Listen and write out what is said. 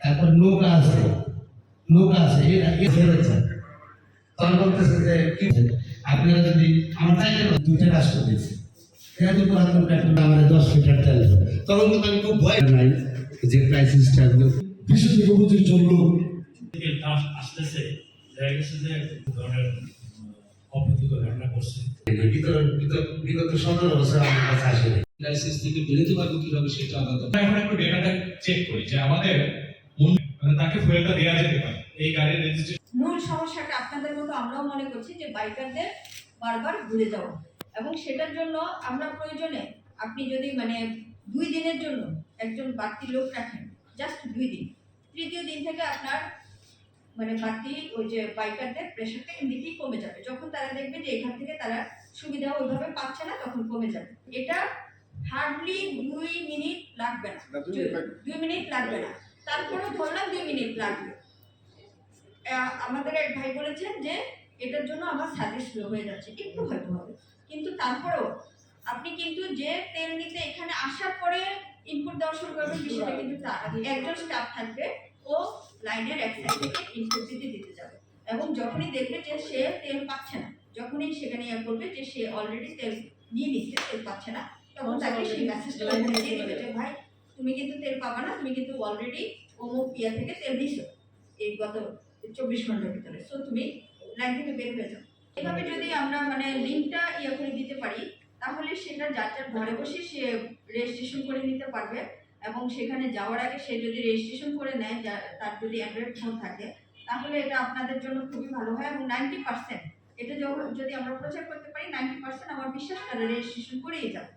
তারপর নৌকা আছে এটা হয়েছে। তখন বলতেছে যে কি আপনারা যদি আমার চাইতে দুইটা রাষ্ট্র দিয়েছে যেহেতু পুরাতন পেট্রোল আমাদের 10 লিটার তেল তখন কিন্তু আমি খুব ভয় নাই যে ক্রাইসিসটা বিশ্ব থেকে বুঝির জন্য আসতেছে দেখা গেছে যে ধরনের অপ্রীতিকর ঘটনা করছে বিগত 17 বছর আমার কাছে আসে ক্রাইসিস থেকে বেরোতে পারবো কিভাবে সেটা আলাদা। এখন একটু ডেটাটা চেক করি যে আমাদের মানে তাকে ফুয়েলটা দেওয়া যেতে পারে এই গাড়ির রেজিস্ট্রেশন। মূল সমস্যাটা আপনাদের মতো আমরাও মনে করছি যে বাইকারদের বারবার ভুলে যাওয়া, এবং সেটার জন্য আমরা প্রয়োজনে আপনি যদি মানে 2 দিনের জন্য একজন বাড়তি লোক রাখেন, জাস্ট 2 দিন, তৃতীয় দিন থেকে আপনার মানে বাড়তি ওই যে বাইকারদের প্রেশারটা এমনিতেই কমে যাবে। যখন তারা দেখবে যে এখান থেকে তারা সুবিধা ওইভাবে পাচ্ছে না তখন কমে যাবে। এটা হার্ডলি 2 মিনিট লাগবে না, 2 মিনিট লাগবে না, তারপরেও ধরলাম 2 মিনিট লাগবে। আমাদের এক ভাই বলেছেন যে এটার জন্য আমার সার্ভিস স্লো হয়ে যাচ্ছে, একটু হয়তো হবে, কিন্তু তারপরেও আপনি কিন্তু যে তেল নিতে এখানে আসার পরে ইনপুট দেওয়া শুরু করবেন বিষয়টা কিন্তু তা একজন স্টাফ থাকবে, ও লাইনের এক সাইড থেকে ইনপুট দিতে যাবে, এবং যখনই দেখবে যে সে তেল পাচ্ছে না, যখনই সেখানে করবে যে সে অলরেডি তেল নিয়ে নিচ্ছে, তেল পাচ্ছে না, তখন তাকে সেই মেসেজটা দিয়ে দেবে যে ভাই তুমি কিন্তু তেল পাবা না, তুমি কিন্তু অলরেডি অমুক ইয়া থেকে তেল দিছো এই গত 24 ঘন্টার ভিতরে, সো তুমি লাইন থেকে বের হয়ে যাও। এভাবে যদি আমরা মানে লিঙ্কটা ইয়ে করে দিতে পারি তাহলে সেটা যার যার ঘরে বসে সে রেজিস্ট্রেশন করে নিতে পারবে, এবং সেখানে যাওয়ার আগে সে যদি রেজিস্ট্রেশন করে নেয়, তার যদি অ্যান্ড্রয়েড ফোন থাকে, তাহলে এটা আপনাদের জন্য খুবই ভালো হয়। এবং 90% এটা যদি আমরা প্রচার করতে পারি 90% আমার বিশ্বাস তারা রেজিস্ট্রেশন করেই যাবে।